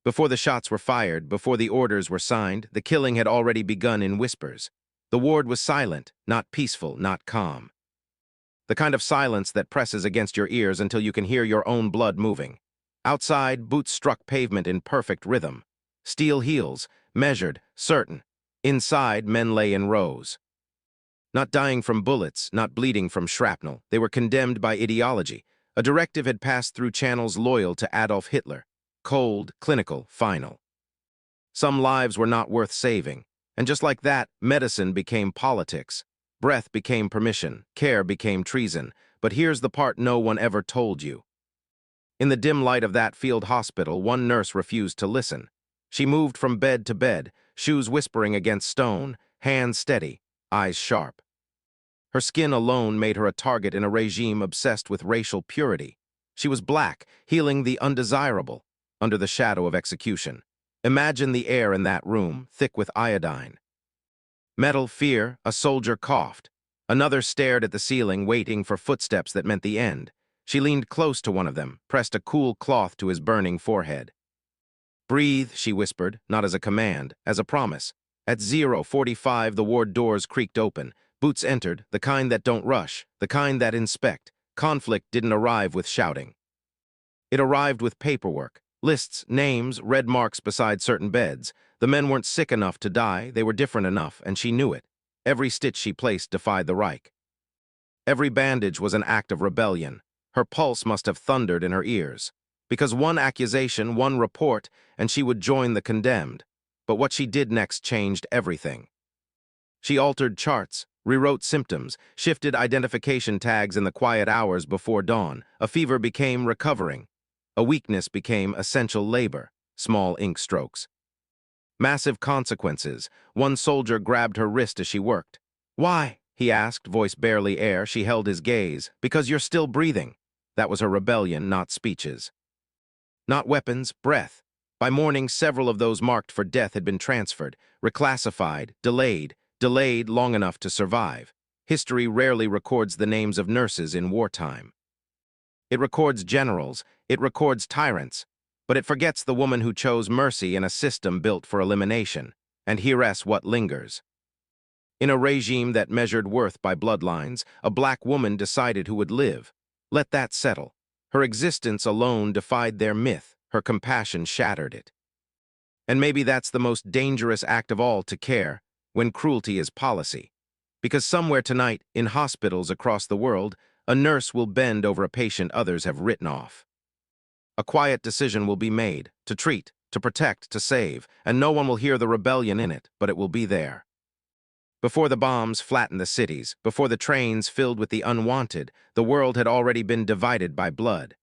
Before the shots were fired, before the orders were signed, the killing had already begun in whispers. The ward was silent, not peaceful, not calm. The kind of silence that presses against your ears until you can hear your own blood moving. Outside, boots struck pavement in perfect rhythm. Steel heels, measured, certain. Inside, men lay in rows. Not dying from bullets, not bleeding from shrapnel, they were condemned by ideology. A directive had passed through channels loyal to Adolf Hitler. Cold, clinical, final. Some lives were not worth saving. And just like that, medicine became politics. Breath became permission, care became treason. But here's the part no one ever told you. In the dim light of that field hospital, one nurse refused to listen. She moved from bed to bed, shoes whispering against stone, hands steady, eyes sharp. Her skin alone made her a target in a regime obsessed with racial purity. She was black, healing the undesirable, under the shadow of execution. Imagine the air in that room, thick with iodine. Metal fear, a soldier coughed. Another stared at the ceiling, waiting for footsteps that meant the end. She leaned close to one of them, pressed a cool cloth to his burning forehead. "Breathe," she whispered, not as a command, as a promise. At 0:45, the ward doors creaked open. Boots entered, the kind that don't rush, the kind that inspect. Conflict didn't arrive with shouting. It arrived with paperwork, lists, names, red marks beside certain beds. The men weren't sick enough to die, they were different enough, and she knew it. Every stitch she placed defied the Reich. Every bandage was an act of rebellion. Her pulse must have thundered in her ears. Because one accusation, one report, and she would join the condemned. But what she did next changed everything. She altered charts, rewrote symptoms, shifted identification tags in the quiet hours before dawn. A fever became recovering. A weakness became essential labor, small ink strokes. Massive consequences. One soldier grabbed her wrist as she worked. "Why?" he asked, voice barely air. She held his gaze. "Because you're still breathing." That was her rebellion, not speeches. Not weapons, breath. By morning, several of those marked for death had been transferred, reclassified, delayed long enough to survive. History rarely records the names of nurses in wartime. It records generals, it records tyrants, but it forgets the woman who chose mercy in a system built for elimination. And here's what lingers. In a regime that measured worth by bloodlines, a black woman decided who would live. Let that settle. Her existence alone defied their myth, her compassion shattered it. And maybe that's the most dangerous act of all, to care, when cruelty is policy. Because somewhere tonight, in hospitals across the world, a nurse will bend over a patient others have written off. A quiet decision will be made, to treat, to protect, to save, and no one will hear the rebellion in it, but it will be there. Before the bombs flattened the cities, before the trains filled with the unwanted, the world had already been divided by blood.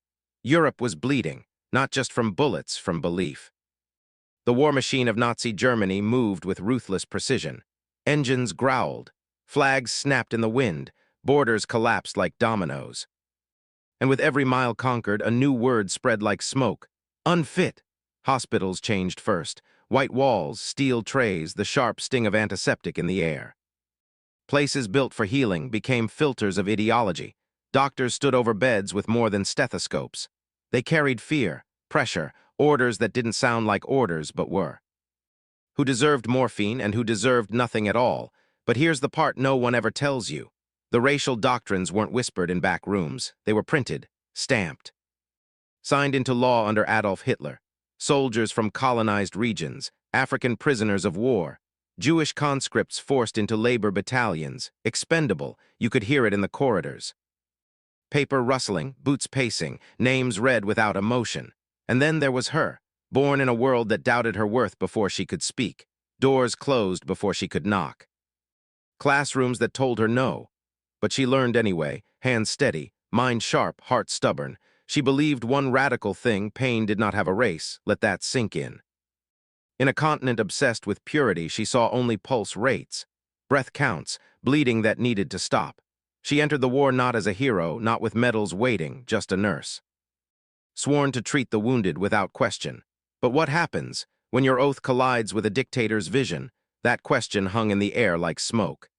Europe was bleeding, not just from bullets, from belief. The war machine of Nazi Germany moved with ruthless precision. Engines growled, flags snapped in the wind, borders collapsed like dominoes. And with every mile conquered, a new word spread like smoke. Unfit. Hospitals changed first. White walls, steel trays, the sharp sting of antiseptic in the air. Places built for healing became filters of ideology. Doctors stood over beds with more than stethoscopes. They carried fear, pressure, orders that didn't sound like orders but were. Who deserved morphine and who deserved nothing at all. But here's the part no one ever tells you. The racial doctrines weren't whispered in back rooms. They were printed, stamped. Signed into law under Adolf Hitler. Soldiers from colonized regions, African prisoners of war, Jewish conscripts forced into labor battalions, expendable, you could hear it in the corridors. Paper rustling, boots pacing, names read without emotion. And then there was her, born in a world that doubted her worth before she could speak, doors closed before she could knock. Classrooms that told her no. But she learned anyway, hands steady, mind sharp, heart stubborn. She believed one radical thing: pain did not have a race. Let that sink in. In a continent obsessed with purity, she saw only pulse rates, breath counts, bleeding that needed to stop. She entered the war not as a hero, not with medals waiting, just a nurse. Sworn to treat the wounded without question. But what happens when your oath collides with a dictator's vision? That question hung in the air like smoke.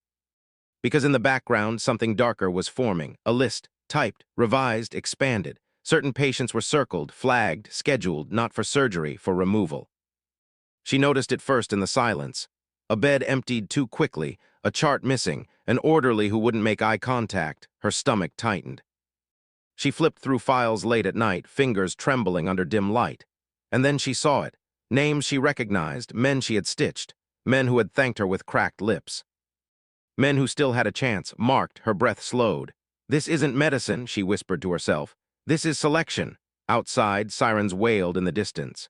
Because in the background, something darker was forming, a list, typed, revised, expanded. Certain patients were circled, flagged, scheduled, not for surgery, for removal. She noticed it first in the silence. A bed emptied too quickly, a chart missing, an orderly who wouldn't make eye contact. Her stomach tightened. She flipped through files late at night, fingers trembling under dim light. And then she saw it. Names she recognized, men she had stitched, men who had thanked her with cracked lips. Men who still had a chance, marked, her breath slowed. This isn't medicine, she whispered to herself. This is selection. Outside, sirens wailed in the distance.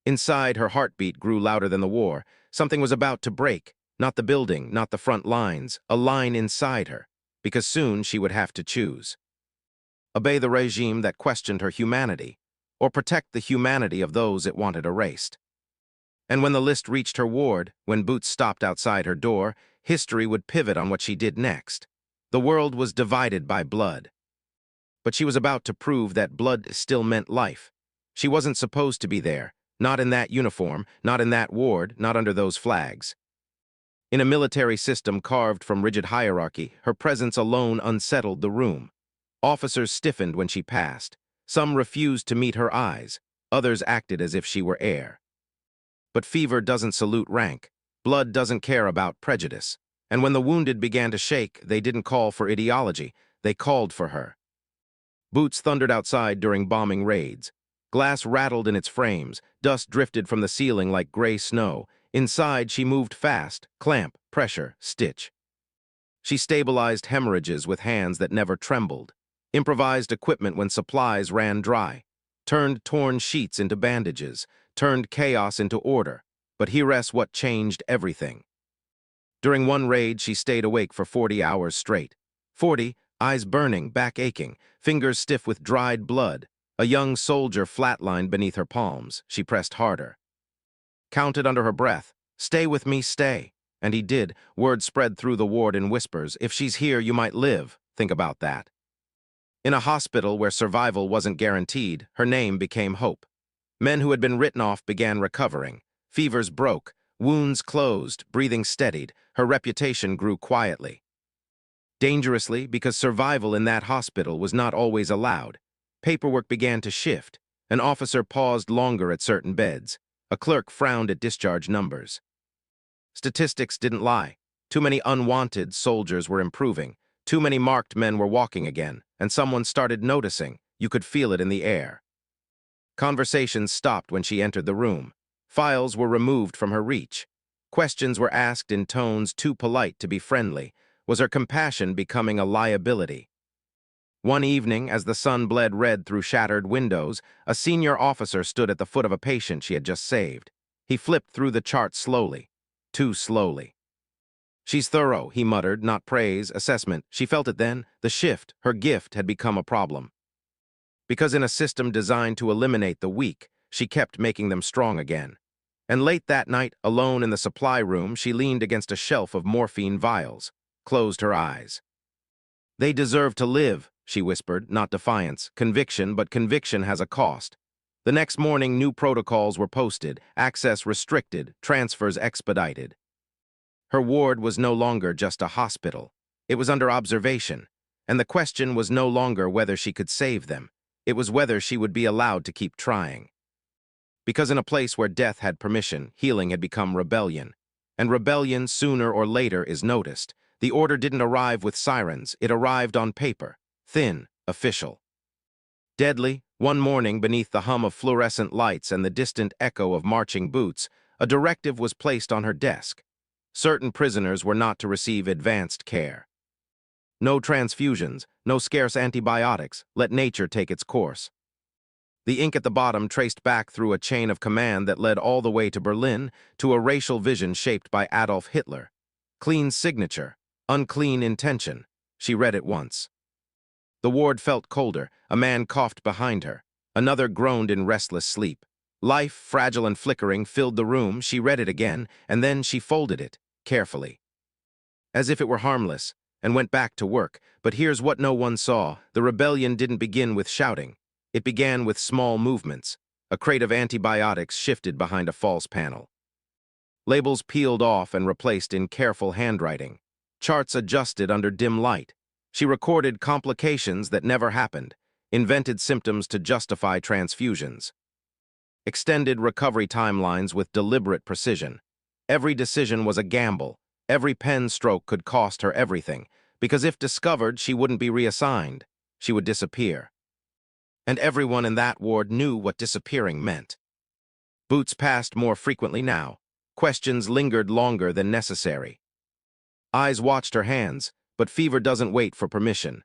Inside, her heartbeat grew louder than the war. Something was about to break. Not the building, not the front lines, a line inside her. Because soon she would have to choose. Obey the regime that questioned her humanity, or protect the humanity of those it wanted erased. And when the list reached her ward, when Boots stopped outside her door, history would pivot on what she did next. The world was divided by blood. But she was about to prove that blood still meant life. She wasn't supposed to be there, not in that uniform, not in that ward, not under those flags. In a military system carved from rigid hierarchy, her presence alone unsettled the room. Officers stiffened when she passed. Some refused to meet her eyes. Others acted as if she were air. But fever doesn't salute rank. Blood doesn't care about prejudice. And when the wounded began to shake, they didn't call for ideology. They called for her. Boots thundered outside during bombing raids. Glass rattled in its frames. Dust drifted from the ceiling like gray snow. Inside, she moved fast. Clamp, pressure, stitch. She stabilized hemorrhages with hands that never trembled. Improvised equipment when supplies ran dry, turned torn sheets into bandages, turned chaos into order. But here's what changed everything. During one raid, she stayed awake for 40 hours straight. 40, eyes burning, back aching, fingers stiff with dried blood. A young soldier flatlined beneath her palms. She pressed harder. Counted under her breath. Stay with me, stay. And he did. Word spread through the ward in whispers. If she's here, you might live. Think about that. In a hospital where survival wasn't guaranteed, her name became hope. Men who had been written off began recovering. Fevers broke, wounds closed, breathing steadied. Her reputation grew quietly. Dangerously, because survival in that hospital was not always allowed. Paperwork began to shift. An officer paused longer at certain beds. A clerk frowned at discharge numbers. Statistics didn't lie. Too many unwanted soldiers were improving. Too many marked men were walking again, and someone started noticing. You could feel it in the air. Conversations stopped when she entered the room. Files were removed from her reach. Questions were asked in tones too polite to be friendly. Was her compassion becoming a liability? One evening, as the sun bled red through shattered windows, a senior officer stood at the foot of a patient she had just saved. He flipped through the chart slowly. Too slowly. She's thorough, he muttered, not praise, assessment. She felt it then. The shift, her gift, had become a problem. Because in a system designed to eliminate the weak, she kept making them strong again. And late that night, alone in the supply room, she leaned against a shelf of morphine vials, closed her eyes. They deserve to live, she whispered, not defiance, conviction, but conviction has a cost. The next morning, new protocols were posted, access restricted, transfers expedited. Her ward was no longer just a hospital. It was under observation, and the question was no longer whether she could save them. It was whether she would be allowed to keep trying. Because in a place where death had permission, healing had become rebellion. And rebellion, sooner or later, is noticed. The order didn't arrive with sirens. It arrived on paper. Thin, official. Deadly, one morning beneath the hum of fluorescent lights and the distant echo of marching boots, a directive was placed on her desk. Certain prisoners were not to receive advanced care. No transfusions, no scarce antibiotics, let nature take its course. The ink at the bottom traced back through a chain of command that led all the way to Berlin, to a racial vision shaped by Adolf Hitler. Clean signature, unclean intention. She read it once. The ward felt colder. A man coughed behind her. Another groaned in restless sleep. Life, fragile and flickering, filled the room. She read it again, and then she folded it, carefully. As if it were harmless, and went back to work. But here's what no one saw. The rebellion didn't begin with shouting. It began with small movements. A crate of antibiotics shifted behind a false panel. Labels peeled off and replaced in careful handwriting. Charts adjusted under dim light. She recorded complications that never happened. invented symptoms to justify transfusions, extended recovery timelines with deliberate precision. Every decision was a gamble. Every pen stroke could cost her everything, because if discovered, she wouldn't be reassigned. She would disappear. And everyone in that ward knew what disappearing meant. Boots passed more frequently now. Questions lingered longer than necessary. Eyes watched her hands, but fever doesn't wait for permission.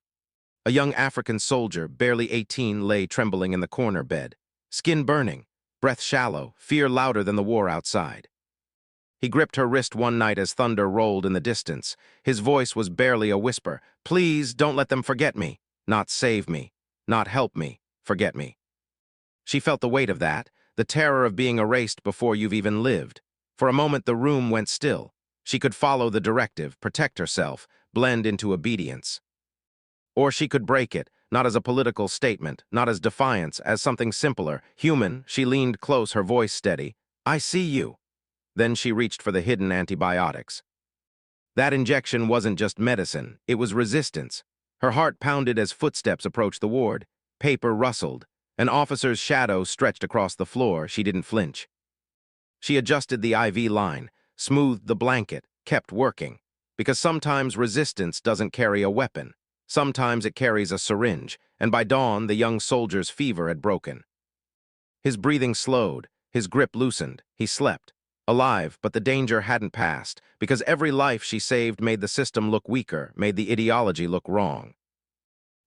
A young African soldier, barely 18, lay trembling in the corner bed, skin burning, breath shallow, fear louder than the war outside. He gripped her wrist one night as thunder rolled in the distance. His voice was barely a whisper. "Please, don't let them forget me. Not save me. Not help me. Forget me." She felt the weight of that, the terror of being erased before you've even lived. For a moment the room went still. She could follow the directive, protect herself, blend into obedience. Or she could break it, not as a political statement, not as defiance, as something simpler, human. She leaned close, her voice steady. "I see you." Then she reached for the hidden antibiotics. That injection wasn't just medicine, it was resistance. Her heart pounded as footsteps approached the ward. Paper rustled. An officer's shadow stretched across the floor. She didn't flinch. She adjusted the IV line, smoothed the blanket, kept working. Because sometimes resistance doesn't carry a weapon. Sometimes it carries a syringe, and by dawn the young soldier's fever had broken. His breathing slowed, his grip loosened, he slept. Alive, but the danger hadn't passed, because every life she saved made the system look weaker, made the ideology look wrong.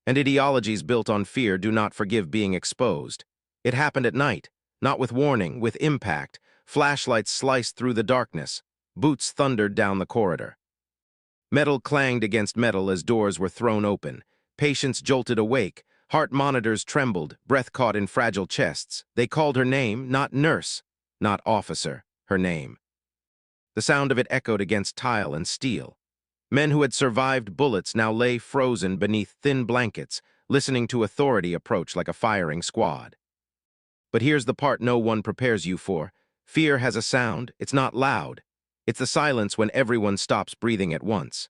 And ideologies built on fear do not forgive being exposed. It happened at night, not with warning, with impact. Flashlights sliced through the darkness. Boots thundered down the corridor. Metal clanged against metal as doors were thrown open. Patients jolted awake. Heart monitors trembled, breath caught in fragile chests. They called her name, not nurse, not officer, her name. The sound of it echoed against tile and steel. Men who had survived bullets now lay frozen beneath thin blankets, listening to authority approach like a firing squad. But here's the part no one prepares you for. Fear has a sound. It's not loud. It's the silence when everyone stops breathing at once.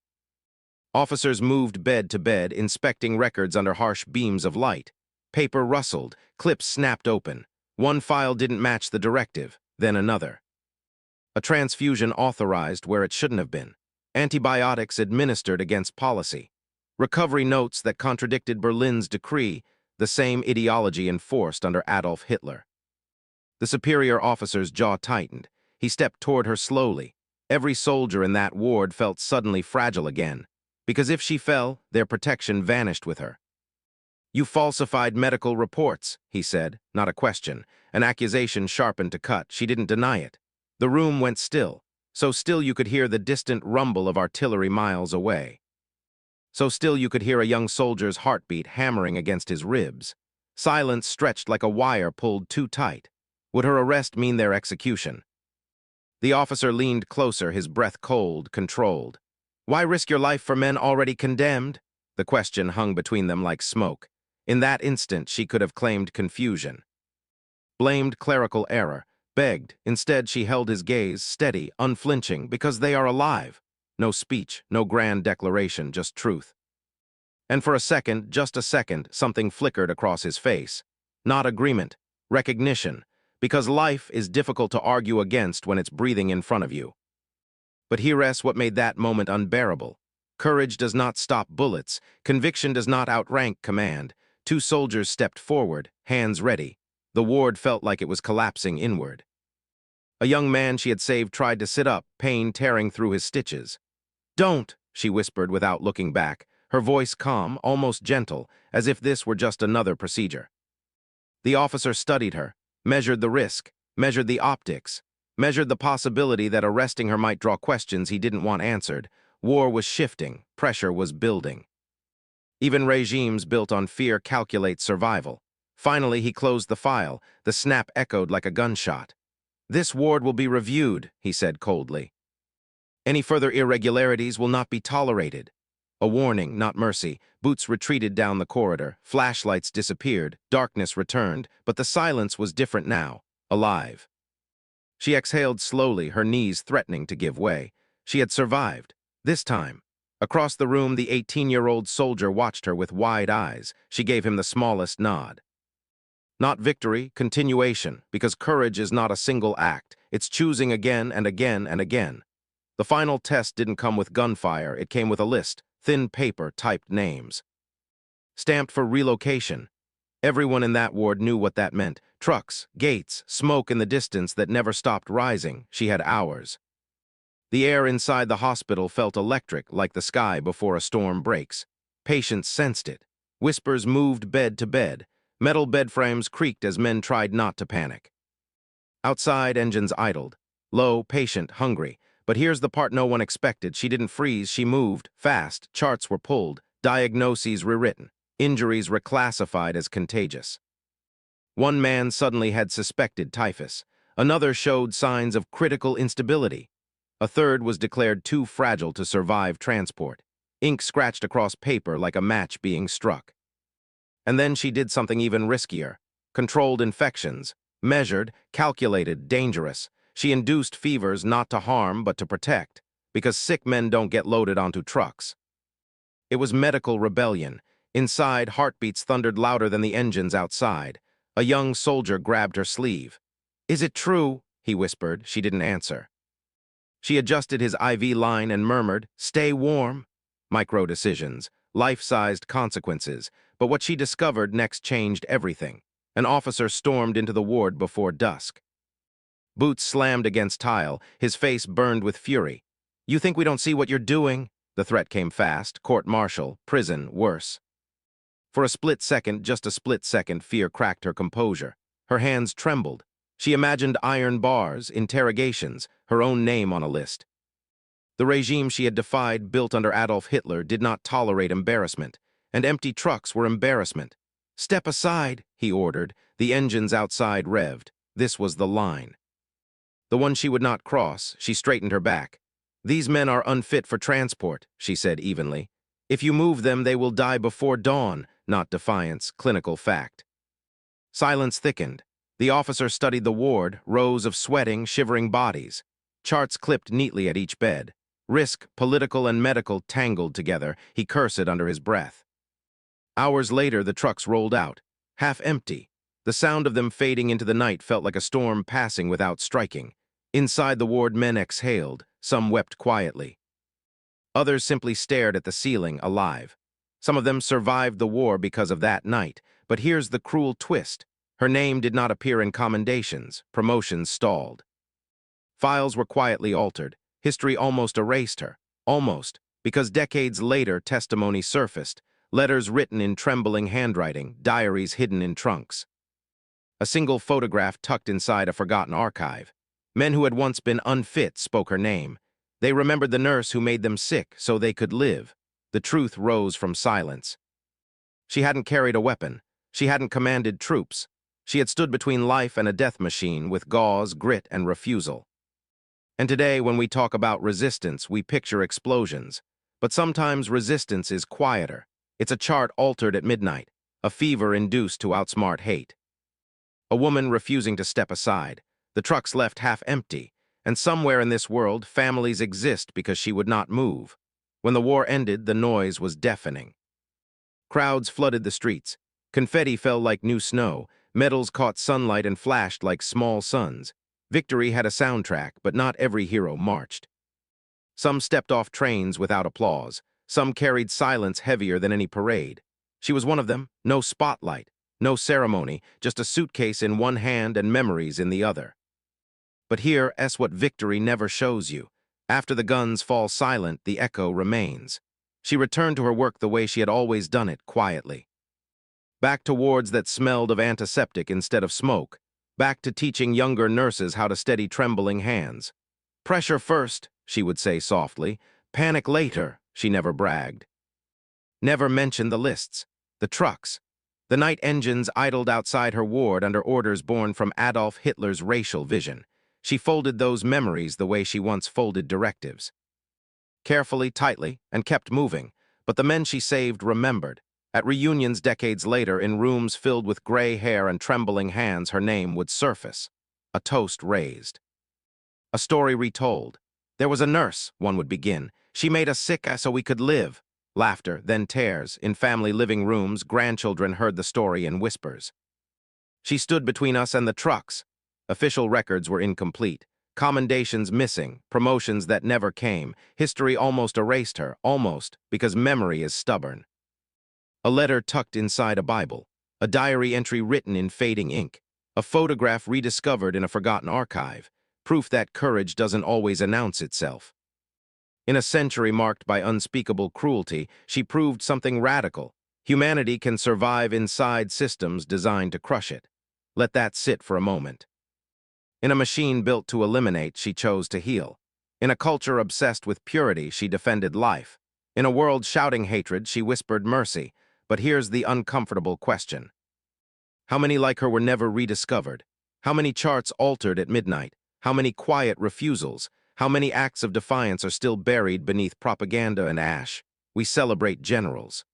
Officers moved bed to bed, inspecting records under harsh beams of light. Paper rustled, clips snapped open. One file didn't match the directive, then another. A transfusion authorized where it shouldn't have been. Antibiotics administered against policy. Recovery notes that contradicted Berlin's decree, the same ideology enforced under Adolf Hitler. The superior officer's jaw tightened. He stepped toward her slowly. Every soldier in that ward felt suddenly fragile again, because if she fell, their protection vanished with her. "You falsified medical reports," he said, not a question. An accusation sharpened to cut. She didn't deny it. The room went still. So still you could hear the distant rumble of artillery miles away. So still you could hear a young soldier's heartbeat hammering against his ribs. Silence stretched like a wire pulled too tight. Would her arrest mean their execution? The officer leaned closer, his breath cold, controlled. "Why risk your life for men already condemned?" The question hung between them like smoke. In that instant she could have claimed confusion. Blamed clerical error. Begged. Instead, she held his gaze, steady, unflinching, because they are alive. No speech, no grand declaration, just truth. And for a second, just a second, something flickered across his face. Not agreement, recognition, because life is difficult to argue against when it's breathing in front of you. But here's what made that moment unbearable. Courage does not stop bullets. Conviction does not outrank command. Two soldiers stepped forward, hands ready. The ward felt like it was collapsing inward. A young man she had saved tried to sit up, pain tearing through his stitches. "Don't," she whispered without looking back, her voice calm, almost gentle, as if this were just another procedure. The officer studied her, measured the risk, measured the optics, measured the possibility that arresting her might draw questions he didn't want answered. War was shifting, pressure was building. Even regimes built on fear calculate survival. Finally, he closed the file. The snap echoed like a gunshot. "This ward will be reviewed," he said coldly. "Any further irregularities will not be tolerated." A warning, not mercy. Boots retreated down the corridor. Flashlights disappeared. Darkness returned. But the silence was different now, alive. She exhaled slowly, her knees threatening to give way. She had survived. This time. Across the room, the 18-year-old soldier watched her with wide eyes. She gave him the smallest nod. Not victory, continuation, because courage is not a single act. It's choosing again and again and again. The final test didn't come with gunfire, it came with a list, thin paper, typed names. Stamped for relocation. Everyone in that ward knew what that meant. Trucks, gates, smoke in the distance that never stopped rising. She had hours. The air inside the hospital felt electric, like the sky before a storm breaks. Patients sensed it. Whispers moved bed to bed. Metal bed frames creaked as men tried not to panic. Outside, engines idled. Low, patient, hungry. But here's the part no one expected. She didn't freeze, she moved, fast. Charts were pulled, diagnoses rewritten, injuries reclassified as contagious. One man suddenly had suspected typhus. Another showed signs of critical instability. A third was declared too fragile to survive transport. Ink scratched across paper like a match being struck. And then she did something even riskier. Controlled infections. Measured, calculated, dangerous. She induced fevers not to harm but to protect, because sick men don't get loaded onto trucks. It was medical rebellion. Inside, heartbeats thundered louder than the engines outside. A young soldier grabbed her sleeve. "Is it true?" he whispered. She didn't answer. She adjusted his IV line and murmured, "Stay warm." Micro-decisions, life-sized consequences. But what she discovered next changed everything. An officer stormed into the ward before dusk. Boots slammed against tile, his face burned with fury. "You think we don't see what you're doing?" The threat came fast. Court-martial, prison, worse. For a split second, just a split second, fear cracked her composure. Her hands trembled. She imagined iron bars, interrogations, her own name on a list. The regime she had defied, built under Adolf Hitler, did not tolerate embarrassment, and empty trucks were embarrassment. "Step aside," he ordered. The engines outside revved. This was the line. The one she would not cross. She straightened her back. "These men are unfit for transport," she said evenly. "If you move them, they will die before dawn," not defiance, clinical fact. Silence thickened. The officer studied the ward, rows of sweating, shivering bodies. Charts clipped neatly at each bed. Risk, political and medical, tangled together. He cursed under his breath. Hours later, the trucks rolled out, half empty. The sound of them fading into the night felt like a storm passing without striking. Inside the ward, men exhaled. Some wept quietly. Others simply stared at the ceiling, alive. Some of them survived the war because of that night. But here's the cruel twist. Her name did not appear in commendations. Promotions stalled. Files were quietly altered. History almost erased her. Almost. Because decades later, testimony surfaced. Letters written in trembling handwriting, diaries hidden in trunks. A single photograph tucked inside a forgotten archive. Men who had once been unfit spoke her name. They remembered the nurse who made them sick so they could live. The truth rose from silence. She hadn't carried a weapon. She hadn't commanded troops. She had stood between life and a death machine with gauze, grit, and refusal. And today, when we talk about resistance, we picture explosions. But sometimes resistance is quieter. It's a chart altered at midnight, a fever induced to outsmart hate. A woman refusing to step aside, the trucks left half empty, and somewhere in this world, families exist because she would not move. When the war ended, the noise was deafening. Crowds flooded the streets. Confetti fell like new snow. Medals caught sunlight and flashed like small suns. Victory had a soundtrack, but not every hero marched. Some stepped off trains without applause. Some carried silence heavier than any parade. She was one of them. No spotlight, no ceremony, just a suitcase in one hand and memories in the other. But here's what victory never shows you. After the guns fall silent, the echo remains. She returned to her work the way she had always done it, quietly. Back to wards that smelled of antiseptic instead of smoke. Back to teaching younger nurses how to steady trembling hands. "Pressure first," she would say softly. "Panic later," she never bragged. Never mentioned the lists, the trucks. The night engines idled outside her ward under orders born from Adolf Hitler's racial vision. She folded those memories the way she once folded directives. Carefully, tightly, and kept moving. But the men she saved remembered. At reunions decades later, in rooms filled with gray hair and trembling hands, her name would surface. A toast raised. A story retold. "There was a nurse," one would begin. She made us sick so we could live. Laughter, then tears. In family living rooms, grandchildren heard the story in whispers. She stood between us and the trucks. Official records were incomplete. Commendations missing, promotions that never came. History almost erased her, almost, because memory is stubborn. A letter tucked inside a Bible. A diary entry written in fading ink. A photograph rediscovered in a forgotten archive. Proof that courage doesn't always announce itself. In a century marked by unspeakable cruelty, she proved something radical. Humanity can survive inside systems designed to crush it. Let that sit for a moment. In a machine built to eliminate, she chose to heal. In a culture obsessed with purity, she defended life. In a world shouting hatred, she whispered mercy. But here's the uncomfortable question. How many like her were never rediscovered? How many charts altered at midnight? How many quiet refusals? How many acts of defiance are still buried beneath propaganda and ash? We celebrate generals.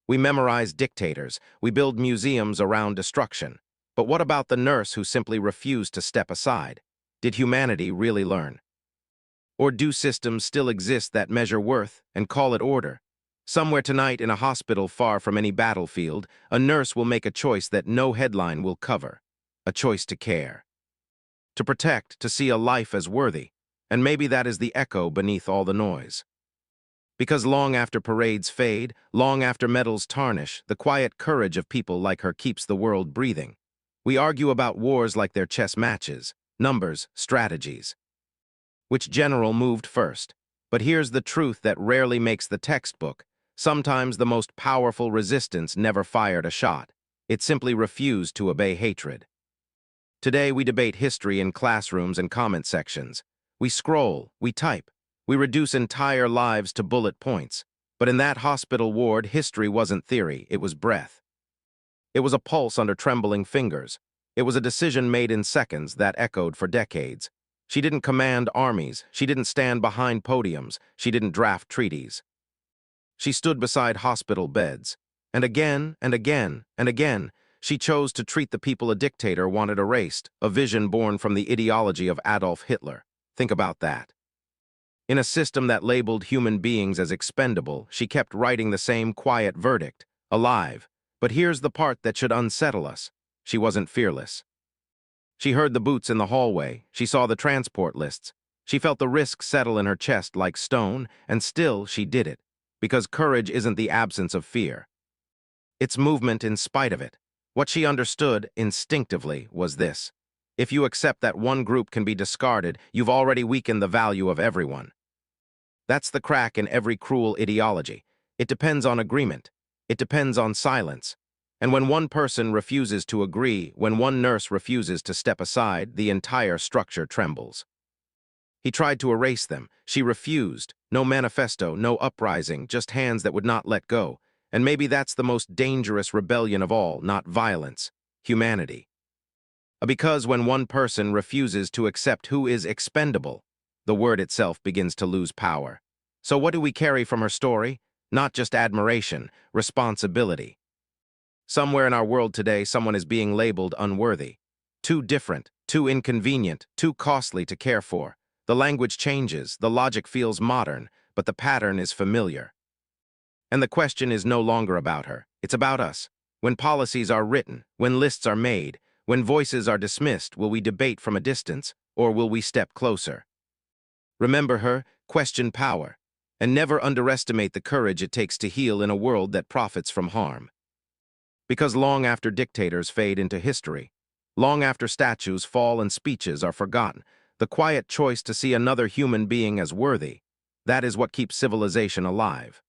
We memorize dictators. We build museums around destruction. But what about the nurse who simply refused to step aside? Did humanity really learn? Or do systems still exist that measure worth and call it order? Somewhere tonight in a hospital far from any battlefield, a nurse will make a choice that no headline will cover. A choice to care. To protect, to see a life as worthy. And maybe that is the echo beneath all the noise. Because long after parades fade, long after medals tarnish, the quiet courage of people like her keeps the world breathing. We argue about wars like they're chess matches, numbers, strategies. Which general moved first? But here's the truth that rarely makes the textbook. Sometimes the most powerful resistance never fired a shot. It simply refused to obey hatred. Today we debate history in classrooms and comment sections. We scroll, we type, we reduce entire lives to bullet points. But in that hospital ward, history wasn't theory, it was breath. It was a pulse under trembling fingers. It was a decision made in seconds that echoed for decades. She didn't command armies. She didn't stand behind podiums. She didn't draft treaties. She stood beside hospital beds. And again, and again, and again, she chose to treat the people a dictator wanted erased, a vision born from the ideology of Adolf Hitler. Think about that. In a system that labeled human beings as expendable, she kept writing the same quiet verdict, alive. But here's the part that should unsettle us. She wasn't fearless. She heard the boots in the hallway. She saw the transport lists. She felt the risk settle in her chest like stone, and still she did it. Because courage isn't the absence of fear. It's movement in spite of it. What she understood instinctively was this. If you accept that one group can be discarded, you've already weakened the value of everyone. That's the crack in every cruel ideology. It depends on agreement. It depends on silence. And when one person refuses to agree, when one nurse refuses to step aside, the entire structure trembles. He tried to erase them. She refused. No manifesto, no uprising, just hands that would not let go. And maybe that's the most dangerous rebellion of all, not violence, humanity. Because when one person refuses to accept who is expendable, the word itself begins to lose power. So what do we carry from her story? Not just admiration, responsibility. Somewhere in our world today, someone is being labeled unworthy. Too different, too inconvenient, too costly to care for. The language changes, the logic feels modern, but the pattern is familiar. And the question is no longer about her. It's about us. When policies are written, when lists are made, when voices are dismissed, will we debate from a distance, or will we step closer? Remember her, question power, and never underestimate the courage it takes to heal in a world that profits from harm. Because long after dictators fade into history, long after statues fall and speeches are forgotten, the quiet choice to see another human being as worthy, that is what keeps civilization alive.